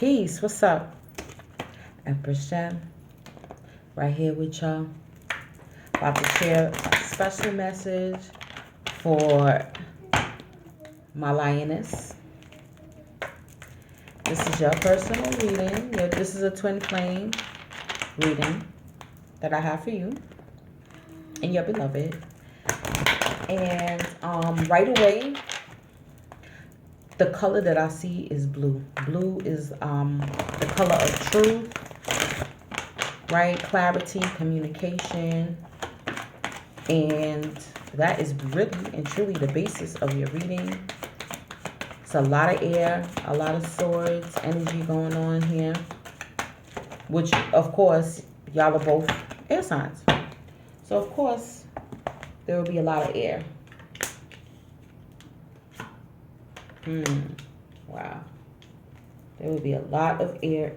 Peace. What's up? Empress Gem. Right here with y'all. About to share a special message for my lioness. This is your personal reading. This is a twin flame reading that I have for you and your beloved. And right away, the color that I see is blue. Blue is the color of truth, right? Clarity, communication. And that is really and truly the basis of your reading. It's a lot of air, a lot of swords, energy going on here. Which, of course, y'all are both air signs. So, of course, there will be a lot of air. Wow. There will be a lot of air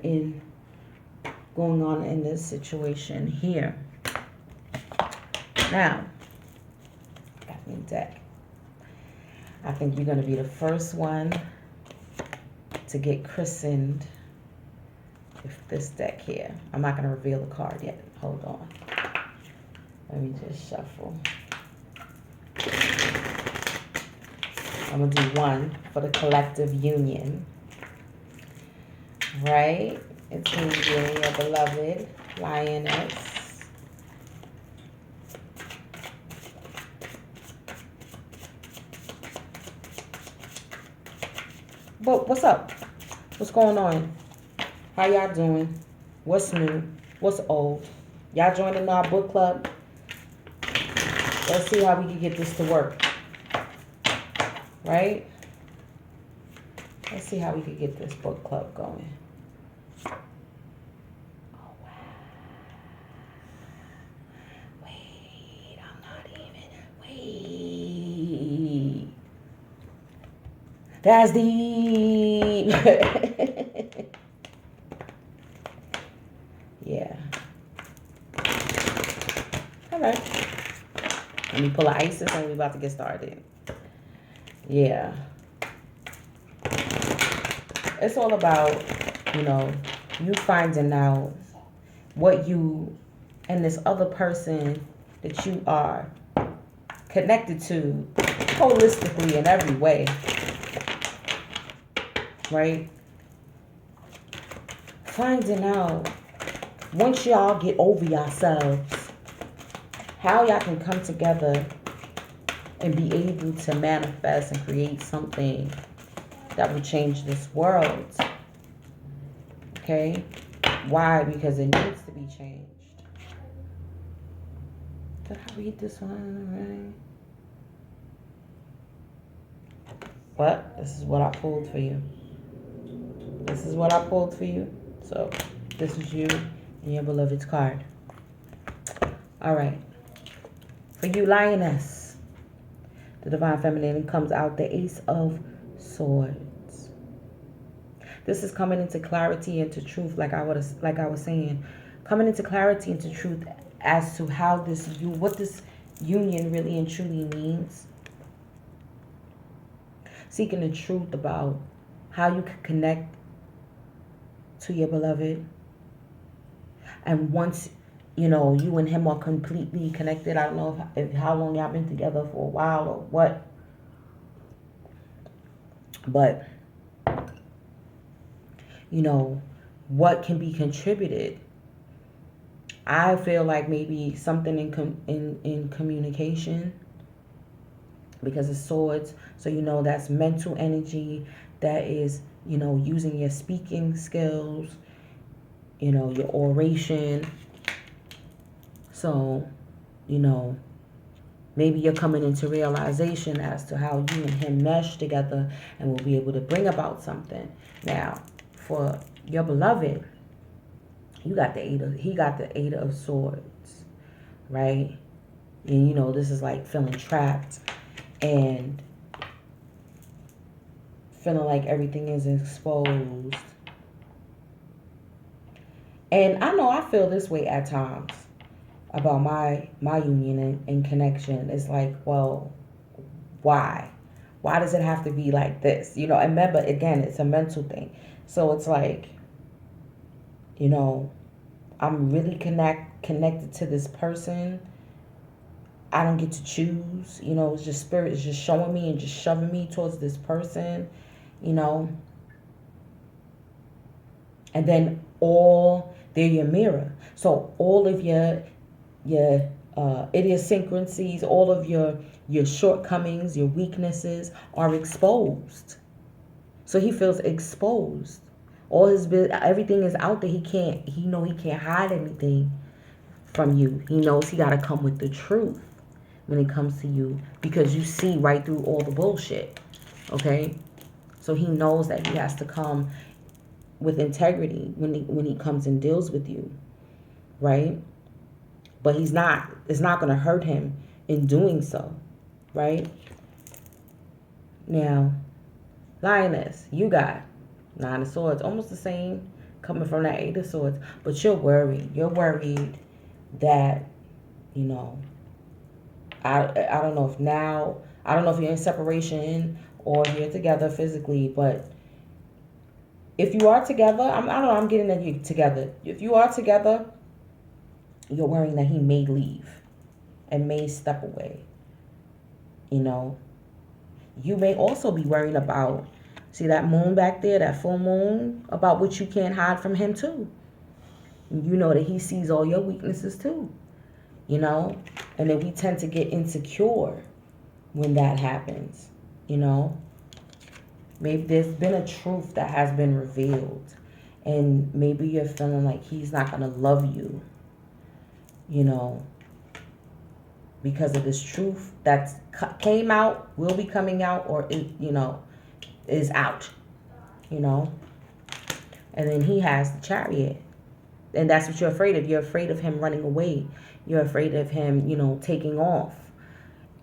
going on in this situation here. Now, got me deck. I think you're going to be the first one to get christened with this deck here. I'm not going to reveal the card yet. Hold on. Let me just shuffle. I'm going to do one for the collective union. Right? It's me being your beloved lioness. But what's up? What's going on? How y'all doing? What's new? What's old? Y'all joining our book club? Let's see how we can get this to work. Right? Let's see how we can get this book club going. Oh, wow. Wait, I'm not even. Wait. That's deep. Yeah. All right. Let me pull an ISIS and we're about to get started. Yeah. It's all about, you finding out what you and this other person that you are connected to holistically in every way. Right? Finding out, once y'all get over yourselves, how y'all can come together and be able to manifest and create something that will change this world. Okay? Why? Because it needs to be changed. Did I read this one already? What? This is what I pulled for you. This is what I pulled for you. So, this is you and your beloved's card. All right. For you, lioness, the divine feminine comes out the Ace of Swords. This is coming into clarity, into truth, like I was saying, coming into clarity, into truth as to how what this union really and truly means. Seeking the truth about how you can connect to your beloved, and once you and him are completely connected. I don't know if how long y'all been together, for a while or what. But, what can be contributed. I feel like maybe something in communication, because it's swords. So, that's mental energy. That is, using your speaking skills, your oration. So, maybe you're coming into realization as to how you and him mesh together and will be able to bring about something. Now, for your beloved, he got the Eight of Swords, right? And this is like feeling trapped and feeling like everything is exposed. And I know I feel this way at times about my union and connection. It's like, well, why? Why does it have to be like this? You know, and remember, again, it's a mental thing. So it's like, you know, I'm really connected to this person. I don't get to choose. You know, it's just spirit is just showing me and just shoving me towards this person, you know. And then they're your mirror. So all of your idiosyncrasies, all of your shortcomings, your weaknesses are exposed. So he feels exposed. All his everything is out there. He can't hide anything from you. He knows he got to come with the truth when it comes to you, because you see right through all the bullshit. Okay? So he knows that he has to come with integrity when he comes and deals with you, right? But it's not going to hurt him in doing so, right? Now, Lioness, you got Nine of Swords, almost the same coming from that Eight of Swords, but you're worried. You're worried that, you know, I don't know if now, I don't know if you're in separation or if you're together physically, but if you are together, I don't know, I'm getting that you're together. If you are together, you're worrying that he may leave and may step away. You know, you may also be worried about, see that moon back there, that full moon, about what you can't hide from him too. You know that he sees all your weaknesses too, you know, and then we tend to get insecure when that happens, you know. Maybe there's been a truth that has been revealed, and maybe you're feeling like he's not going to love you, you know, because of this truth that's came out, will be coming out, or, you know, is out, you know. And then he has the Chariot. And that's what you're afraid of. You're afraid of him running away. You're afraid of him, you know, taking off.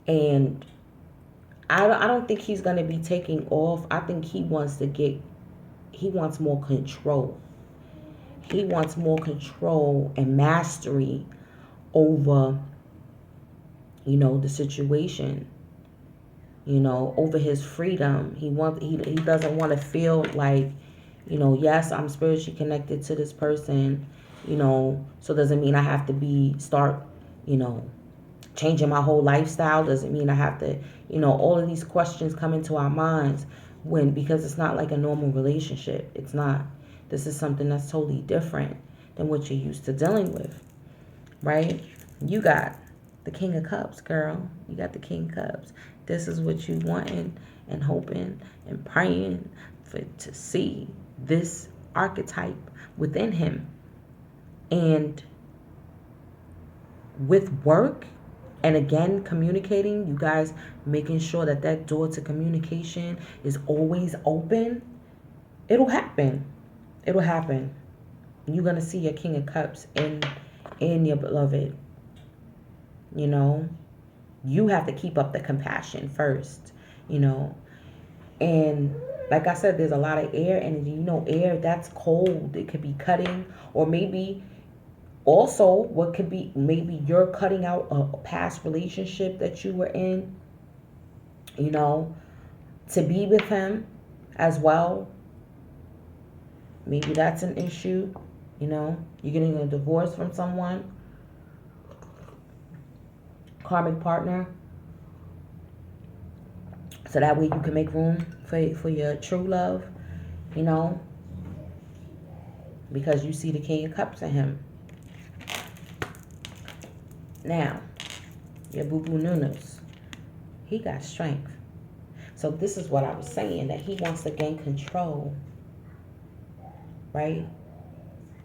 And I don't think he's going to be taking off. I think he wants more control. He wants more control and mastery over, you know, the situation, you know, over his freedom. He doesn't want to feel like, you know, yes, I'm spiritually connected to this person, you know, so doesn't mean I have to start, you know, changing my whole lifestyle. Doesn't mean I have to, you know, all of these questions come into our minds because it's not like a normal relationship. It's not. This is something that's totally different than what you're used to dealing with, right? You got the King of Cups, girl. You got the King of Cups. This is what you wanting and hoping and praying to see this archetype within him. And with work, and again, communicating, you guys making sure that door to communication is always open, it'll happen. It'll happen. You're going to see your King of Cups in your beloved. You know, you have to keep up the compassion first, you know. And like I said, there's a lot of air energy. You know, air, that's cold. It could be cutting, or maybe also what could be, maybe you're cutting out a past relationship that you were in, you know, to be with him as well. Maybe that's an issue, you know. You're getting a divorce from someone, karmic partner, so that way you can make room for your true love, you know, because you see the King of Cups in him. Now, your boo-boo Nunos, he got strength. So this is what I was saying, that he wants to gain control, right,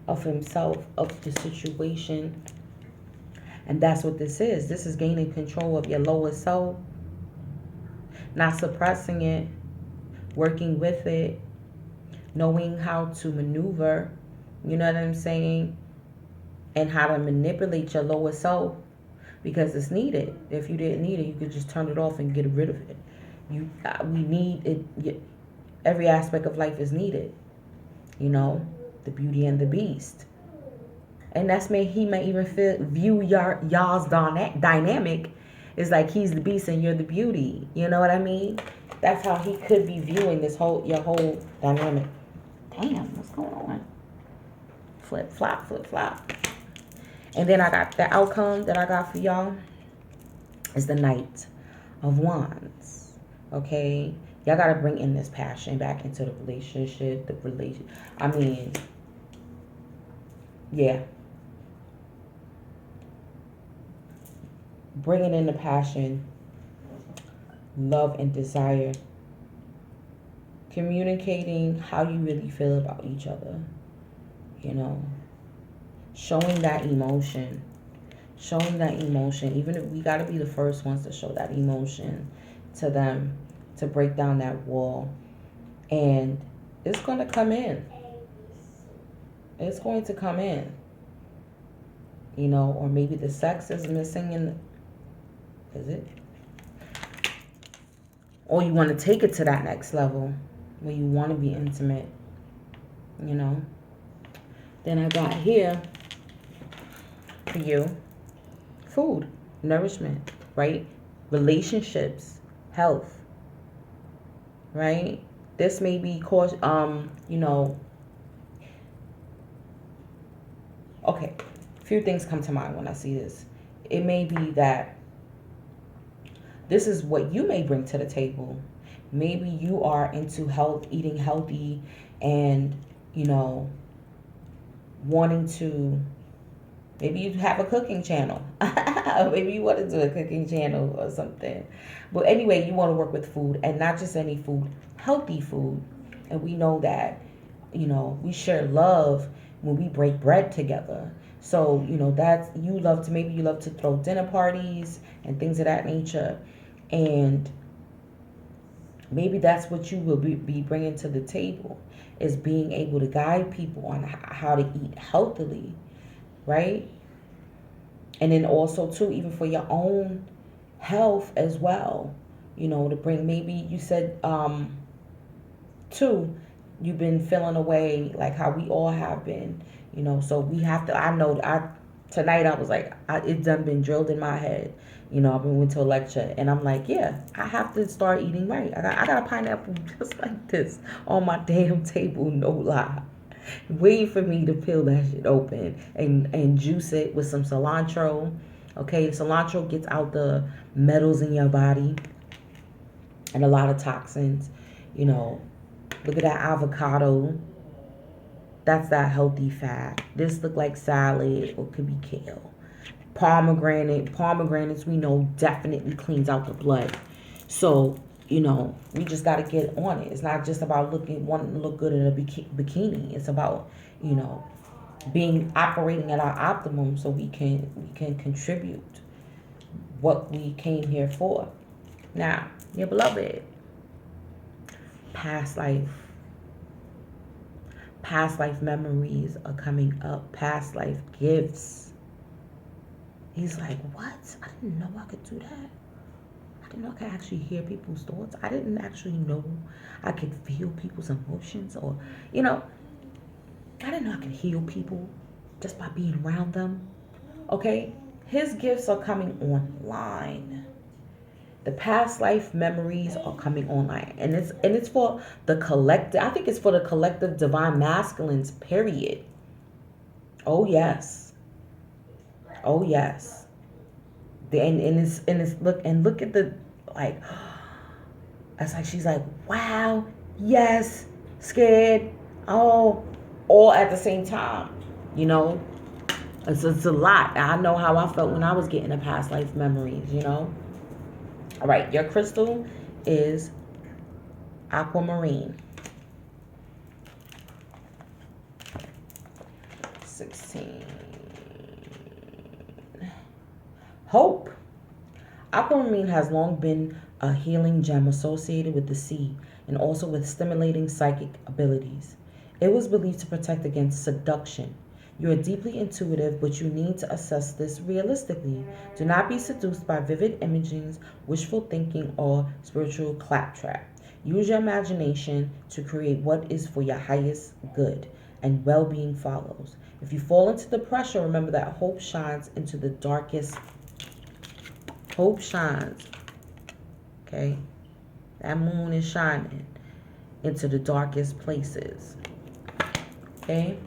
of himself, of the situation. And that's what this is. This is gaining control of your lower soul, not suppressing it, working with it, knowing how to maneuver, you know what I'm saying, and how to manipulate your lower soul, because it's needed. If you didn't need it, you could just turn it off and get rid of it. We need it. Every aspect of life is needed, you know, the beauty and the beast. And he may even view y'all's dynamic is like he's the beast and you're the beauty. You know what I mean? That's how he could be viewing your whole dynamic. Damn, what's going on? Flip, flop, flip, flop. And then I got the outcome that I got for y'all is the Knight of Wands. Okay? Y'all got to bring in this passion back into the relationship. I mean, yeah. Bringing in the passion, love, and desire. Communicating how you really feel about each other. You know, showing that emotion. Even if we got to be the first ones to show that emotion to them, to break down that wall. And it's going to come in. It's going to come in. You know, or maybe the sex is missing is it? Or you want to take it to that next level where you want to be intimate. You know. Then I got here for you food, nourishment, right? Relationships, health, right? This may be you know, okay, a few things come to mind when I see this. It may be that this is what you may bring to the table. Maybe you are into health, eating healthy, and, you know, wanting to, maybe you have a cooking channel. Maybe you want to do a cooking channel or something. But anyway, you want to work with food, and not just any food, healthy food. And we know that, you know, we share love when we break bread together. So, you know, maybe you love to throw dinner parties and things of that nature. And maybe that's what you will be bringing to the table, is being able to guide people on how to eat healthily, right? And then also, too, even for your own health as well, you know, to bring, maybe you said, too, you've been feeling away like how we all have been, you know, so we have to, tonight I was like, it's done been drilled in my head. You know, I've been went to a lecture, and I'm like, yeah, I have to start eating right. I got a pineapple just like this on my damn table, no lie. Waiting for me to peel that shit open and juice it with some cilantro. Okay, cilantro gets out the metals in your body and a lot of toxins. You know, look at that avocado. That's that healthy fat. This look like salad or could be kale. Pomegranates we know definitely cleans out the blood. So, you know, we just got to get on it. It's not just about wanting to look good in a bikini. It's about, you know, operating at our optimum so we can contribute what we came here for. Now, your beloved, past life memories are coming up. Past life gifts. He's like, what? I didn't know I could do that. I didn't know I could actually hear people's thoughts. I didn't actually know I could feel people's emotions, or, you know, I didn't know I could heal people just by being around them. Okay? His gifts are coming online. The past life memories are coming online. And it's for the collective. I think it's for the collective divine masculines, period. Oh yes. Oh yes. And it's look at the, like, it's like she's like, wow, yes, scared, oh, all at the same time. You know? It's a lot. I know how I felt when I was getting the past life memories, you know? All right, your crystal is aquamarine. 16. Hope. Aquamarine has long been a healing gem associated with the sea and also with stimulating psychic abilities. It was believed to protect against seduction. You are deeply intuitive, but you need to assess this realistically. Do not be seduced by vivid images, wishful thinking, or spiritual claptrap. Use your imagination to create what is for your highest good, and well-being follows. If you fall into the pressure, remember that hope shines into the darkest. Hope shines. Okay? That moon is shining into the darkest places. Okay?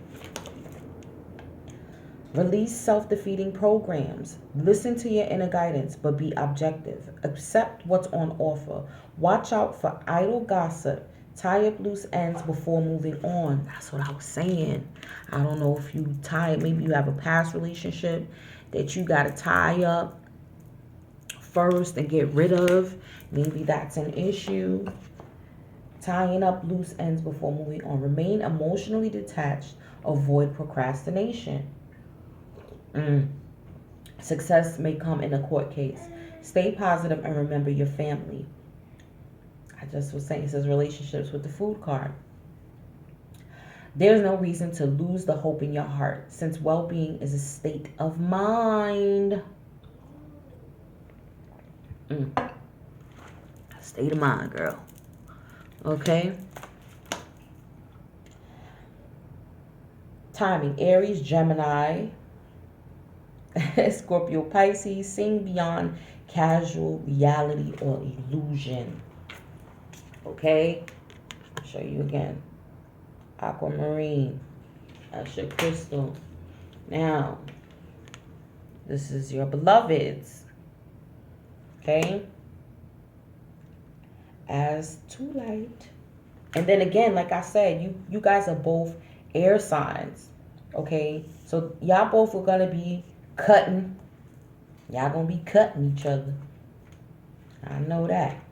Release self-defeating programs. Listen to your inner guidance, but be objective. Accept what's on offer. Watch out for idle gossip. Tie up loose ends before moving on. That's what I was saying. I don't know if you tie it. Maybe you have a past relationship that you got to tie up first and get rid of. Maybe that's an issue. Tying up loose ends before moving on. Remain emotionally detached. Avoid procrastination. Success may come in a court case. Stay positive and remember your family. I just was saying, it says relationships with the food card. There's no reason to lose the hope in your heart, since well-being is a state of mind. State of mind, girl. Okay? Timing: Aries, Gemini, Scorpio, Pisces. Seeing beyond casual reality or illusion. Okay? I'll show you again. Aquamarine. That's your crystal. Now, this is your beloveds. Okay? As to light. And then again, like I said, you guys are both air signs. Okay? So y'all both are going to be cutting. Y'all going to be cutting each other. I know that.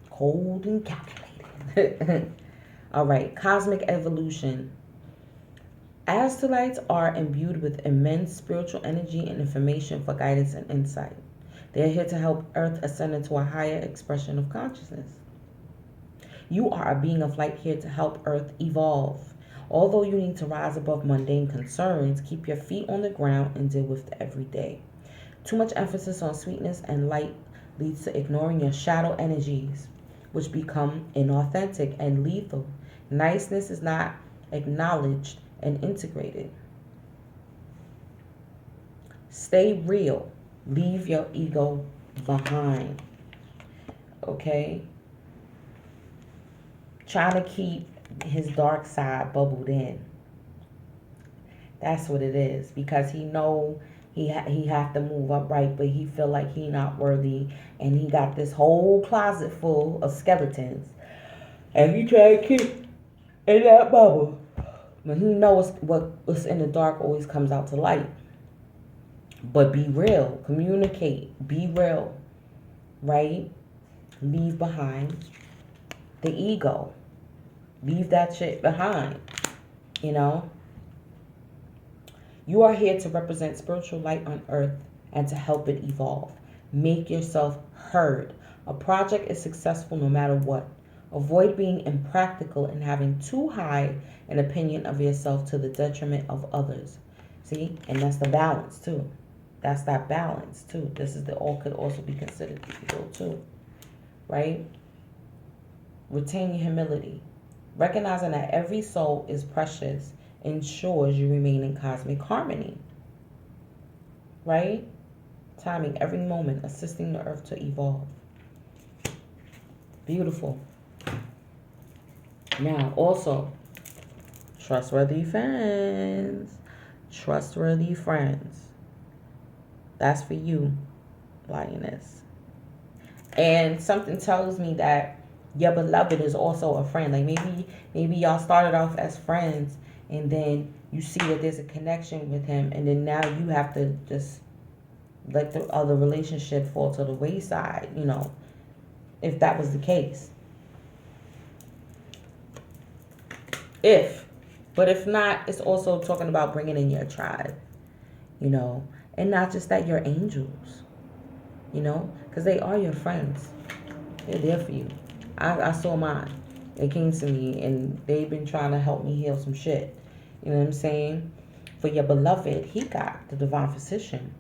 Cold and calculated. All right. Cosmic evolution. Astolites are imbued with immense spiritual energy and information for guidance and insight. They are here to help Earth ascend into a higher expression of consciousness. You are a being of light here to help Earth evolve. Although you need to rise above mundane concerns, keep your feet on the ground and deal with the everyday. Too much emphasis on sweetness and light leads to ignoring your shadow energies, which become inauthentic and lethal. Niceness is not acknowledged and integrated. Stay real. Leave your ego behind. Okay? Trying to keep his dark side bubbled in. That's what it is. Because he know he have to move upright, but he feel like he not worthy. And he got this whole closet full of skeletons. And he try to keep in that bubble. But he knows what's in the dark always comes out to light. But be real. Communicate. Be real. Right? Leave behind the ego. Leave that shit behind. You know? You are here to represent spiritual light on earth and to help it evolve. Make yourself heard. A project is successful no matter what. Avoid being impractical and having too high an opinion of yourself to the detriment of others. See? And that's the balance too. That's that balance too. This is could also be considered ego too. Right? Retain your humility. Recognizing that every soul is precious ensures you remain in cosmic harmony. Right? Timing every moment, assisting the earth to evolve. Beautiful. Now, also, trustworthy friends. Trustworthy friends. That's for you, Lioness. And something tells me that your beloved is also a friend. Like maybe y'all started off as friends and then you see that there's a connection with him and then now you have to just let the other relationship fall to the wayside, you know, if that was the case. But if not, it's also talking about bringing in your tribe, you know, and not just that, your angels, you know, because they are your friends. They're there for you. I saw mine. They came to me and they've been trying to help me heal some shit. You know what I'm saying? For your beloved, he got the divine physician.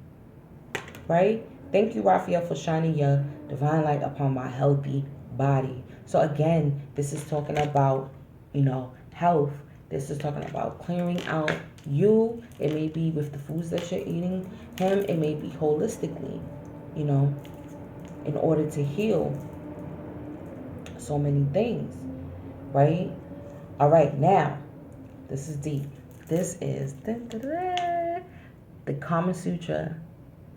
Right? Thank you, Raphael, for shining your divine light upon my healthy body. So again, this is talking about, you know, health. This is talking about clearing out you. It may be with the foods that you're eating. Him, it may be holistically, you know, in order to heal. so many things, right? All right, now, this is deep. This is the Kama Sutra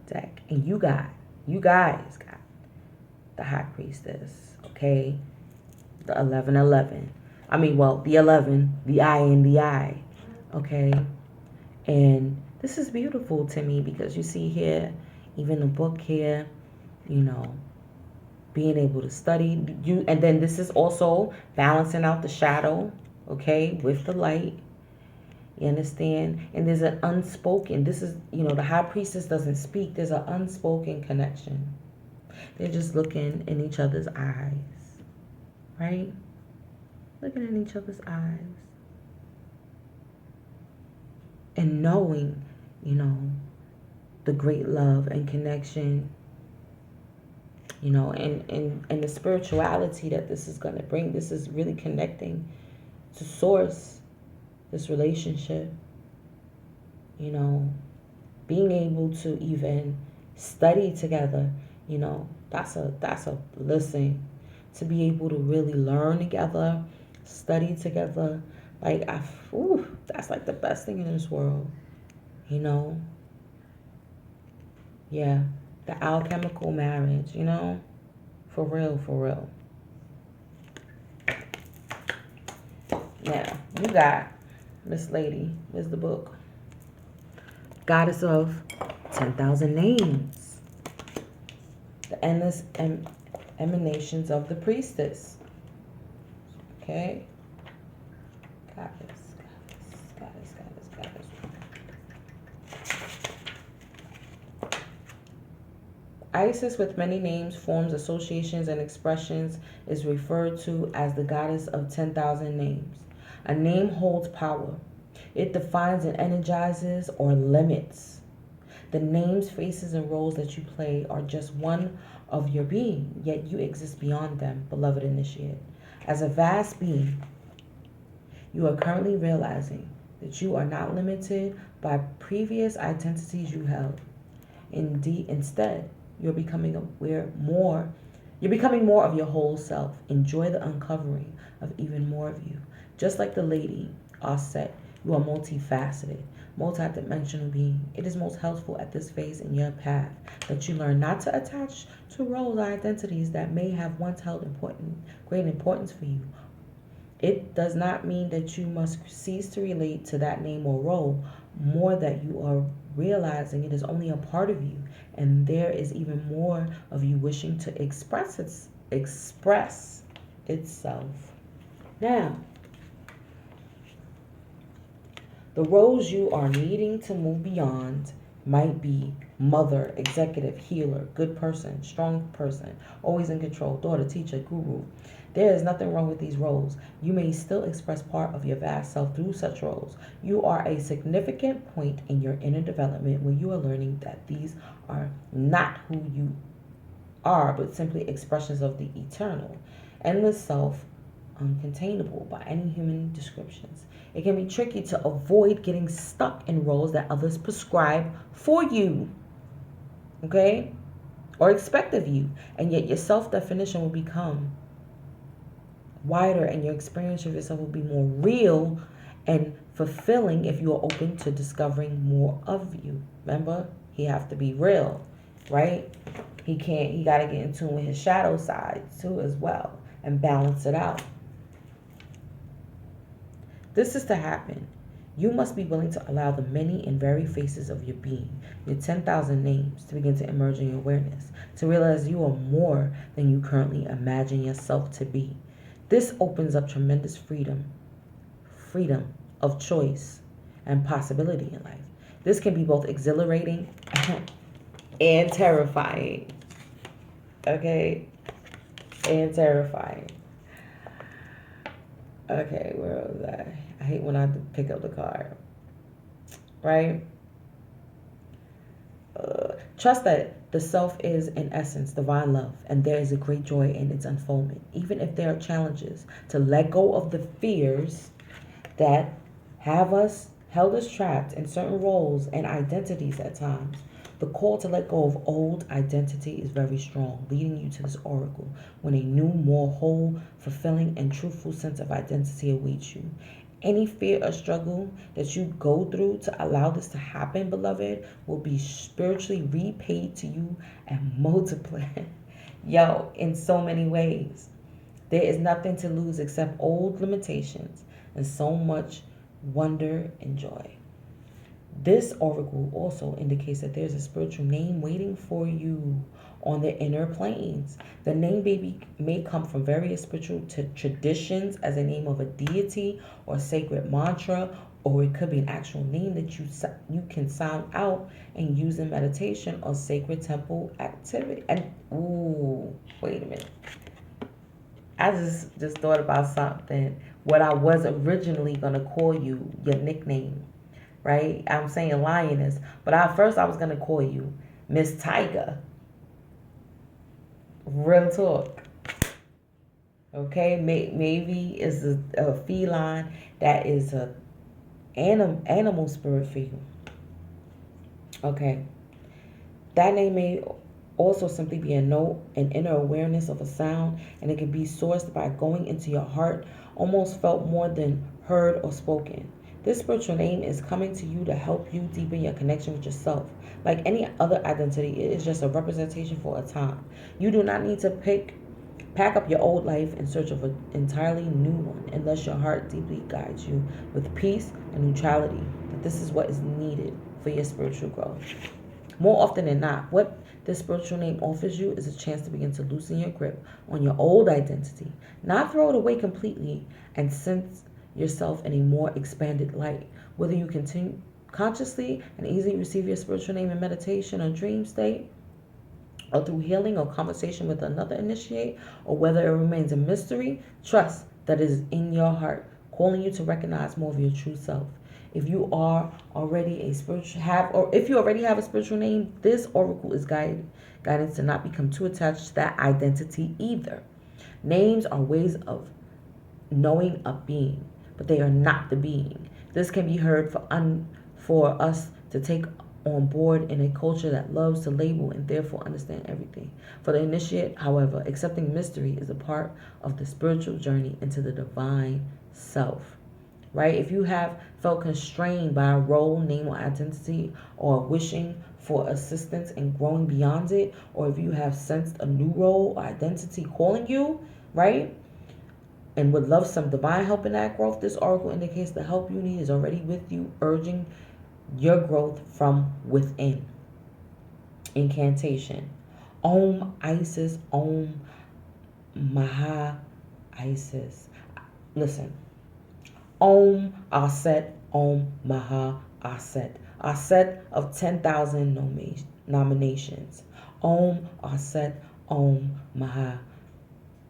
deck. And you guys got the High Priestess, okay? The 1111. I mean, well, the 11, the I and the I, okay? And this is beautiful to me because you see here, even the book here, you know, being able to study you, and then this is also balancing out the shadow, okay, with the light. You understand? And there's an unspoken, this is, you know, the High Priestess doesn't speak. There's an unspoken connection. They're just looking in each other's eyes, right? Looking in each other's eyes. And knowing, you know, the great love and connection, you know, and the spirituality that this is going to bring. This is really connecting to source, this relationship, you know, being able to even study together, you know, that's a blessing. To be able to really learn together, study together, like that's like the best thing in this world, you know. Yeah, the alchemical marriage, you know, for real, for real. Now you got this lady. Where's the book? Goddess of 10,000 names. The endless emanations of the priestess. Okay. Goddess. Isis, with many names, forms, associations, and expressions, is referred to as the goddess of 10,000 names. A name holds power. It defines and energizes or limits. The names, faces, and roles that you play are just one of your being, yet you exist beyond them, beloved initiate. As a vast being, you are currently realizing that you are not limited by previous identities you held. Instead, you're becoming more of your whole self. Enjoy the uncovering of even more of you. Just like the lady Osset, you are multifaceted, multidimensional being. It is most helpful at this phase in your path that you learn not to attach to roles or identities that may have once held great importance for you. It does not mean that you must cease to relate to that name or role, more that you are realizing it is only a part of you, and there is even more of you wishing to express itself. Now, the roles you are needing to move beyond might be mother, executive, healer, good person, strong person, always in control, daughter, teacher, guru. There is nothing wrong with these roles. You may still express part of your vast self through such roles. You are a significant point in your inner development where you are learning that these are not who you are, but simply expressions of the eternal, endless self, uncontainable by any human descriptions. It can be tricky to avoid getting stuck in roles that others prescribe for you, okay, or expect of you, and yet your self-definition will become wider and your experience of yourself will be more real and fulfilling if you are open to discovering more of you. Remember, he have to be real, right? He got to get in tune with his shadow side too as well and balance it out. This is to happen. You must be willing to allow the many and varied faces of your being, your 10,000 names, to begin to emerge in your awareness, to realize you are more than you currently imagine yourself to be. This opens up tremendous freedom of choice and possibility in life. This can be both exhilarating and terrifying. Okay? And terrifying. Okay, where was I hate when I have to pick up the card. Right? Trust that the self is, in essence, divine love, and there is a great joy in its unfoldment. Even if there are challenges, to let go of the fears that have held us trapped in certain roles and identities at times. The call to let go of old identity is very strong, leading you to this oracle when a new, more whole, fulfilling, and truthful sense of identity awaits you. Any fear or struggle that you go through to allow this to happen, beloved, will be spiritually repaid to you and multiplied. Yo, in so many ways. There is nothing to lose except old limitations and so much wonder and joy. This oracle also indicates that there's a spiritual name waiting for you on the inner planes. The name baby may come from various spiritual traditions as a name of a deity or sacred mantra, or it could be an actual name that you can sound out and use in meditation or sacred temple activity. And ooh, wait a minute. I just thought about something. What I was originally gonna call you, your nickname, right? I'm saying Lioness, but at first I was gonna call you Miss Tiger. Real talk. Okay, maybe it's a feline that is a animal spirit for you. Okay, that name may also simply be a note, an inner awareness of a sound, and it can be sourced by going into your heart, almost felt more than heard or spoken. This spiritual name is coming to you to help you deepen your connection with yourself. Like any other identity, it is just a representation for a time. You do not need to pack up your old life in search of an entirely new one unless your heart deeply guides you with peace and neutrality. But this is what is needed for your spiritual growth. More often than not, what this spiritual name offers you is a chance to begin to loosen your grip on your old identity, not throw it away completely, and sense yourself in a more expanded light. Whether you continue consciously and easily receive your spiritual name in meditation or dream state, or through healing or conversation with another initiate, or whether it remains a mystery, trust that it is in your heart, calling you to recognize more of your true self. If you are already a spiritual if you already have a spiritual name, this oracle is guidance to not become too attached to that identity either. Names are ways of knowing a being, but they are not the being. This can be heard for us to take on board in a culture that loves to label and therefore understand everything. For the initiate, however, accepting mystery is a part of the spiritual journey into the divine self. Right? If you have felt constrained by a role, name, or identity, or wishing for assistance in growing beyond it, or if you have sensed a new role or identity calling you, right? And would love some divine help in that growth, this oracle indicates the help you need is already with you, urging your growth from within. Incantation. Om Isis, Om Maha Isis. Listen. Om Aset, Om Maha Aset. Aset of 10,000 nominations. Om Aset, Om Maha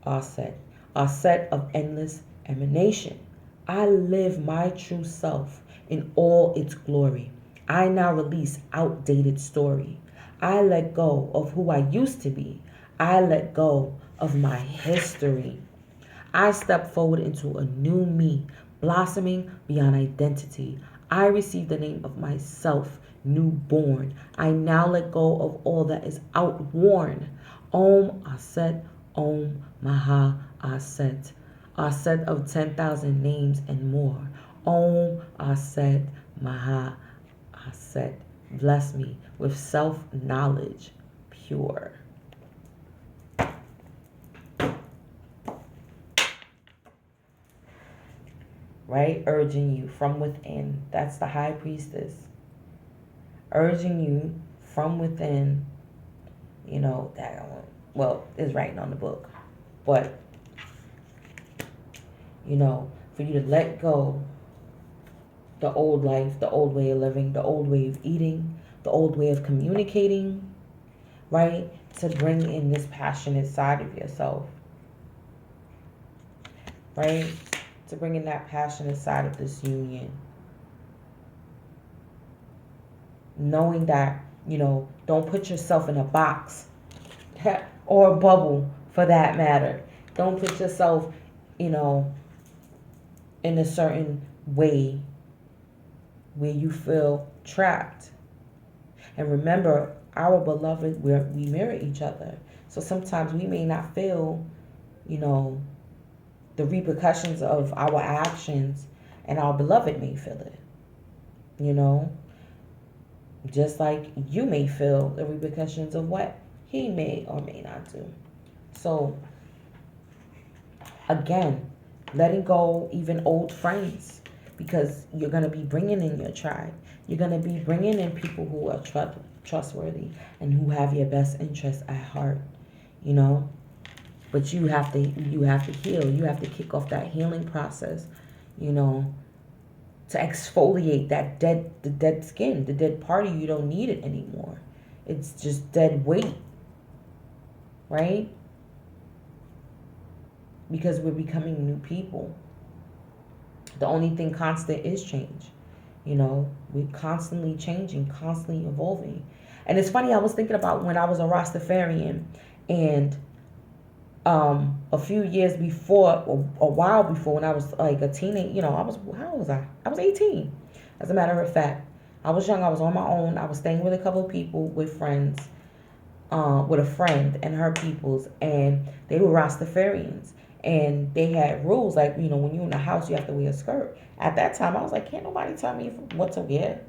Aset. Aset of endless emanation. I live my true self in all its glory. I now release outdated story. I let go of who I used to be. I let go of my history. I step forward into a new me, blossoming beyond identity. I receive the name of myself, newborn. I now let go of all that is outworn. Om Aset, Om Maha Aset. Aset of 10,000 names and more. Om Aset, Maha Aset. Bless me with self-knowledge, pure. Right? Urging you from within. That's the high priestess. Urging you from within, that is writing on the book. But, for you to let go the old life, the old way of living, the old way of eating, the old way of communicating, right? To bring in this passionate side of yourself, right? To bring in that passionate side of this union. Knowing that, don't put yourself in a box or a bubble for that matter. Don't put yourself, in a certain way where you feel trapped. And remember, our beloved, we mirror each other. So sometimes we may not feel, you know, the repercussions of our actions, and our beloved may feel it, you know, just like you may feel the repercussions of what he may or may not do. So, again, letting go even old friends, because you're going to be bringing in your tribe. You're going to be bringing in people who are trustworthy and who have your best interests at heart, you know. But you have to heal. You have to kick off that healing process, you know, to exfoliate the dead skin, the dead part of you. Don't need it anymore. It's just dead weight, right? Because we're becoming new people. The only thing constant is change. You know, we're constantly changing, constantly evolving. And it's funny, I was thinking about when I was a Rastafarian, and a few years before, or a while before, when I was like a teenage, you know, how old was I? I was 18. As a matter of fact, I was young, I was on my own, I was staying with a couple of people, with friends, with a friend and her peoples, and they were Rastafarians. And they had rules like, you know, when you're in the house, you have to wear a skirt. At that time, I was like, can't nobody tell me what to wear.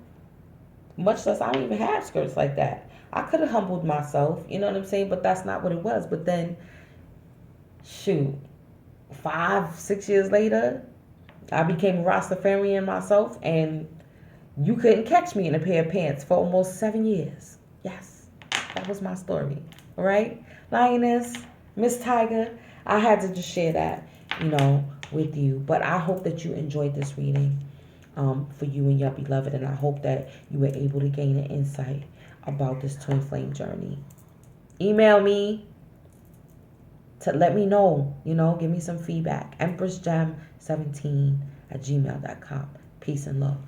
Much less, I don't even have skirts like that. I could have humbled myself, you know what I'm saying? But that's not what it was. But then, shoot, 5, 6 years later, I became a Rastafarian myself, and you couldn't catch me in a pair of pants for almost 7 years. Yes, that was my story. All right, Lioness, Miss Tiger, I had to just share that, you know, with you. But I hope that you enjoyed this reading, for you and your beloved, and I hope that you were able to gain an insight about this twin flame journey. Email me to let me know, you know, give me some feedback. EmpressGem17 at gmail.com. Peace and love.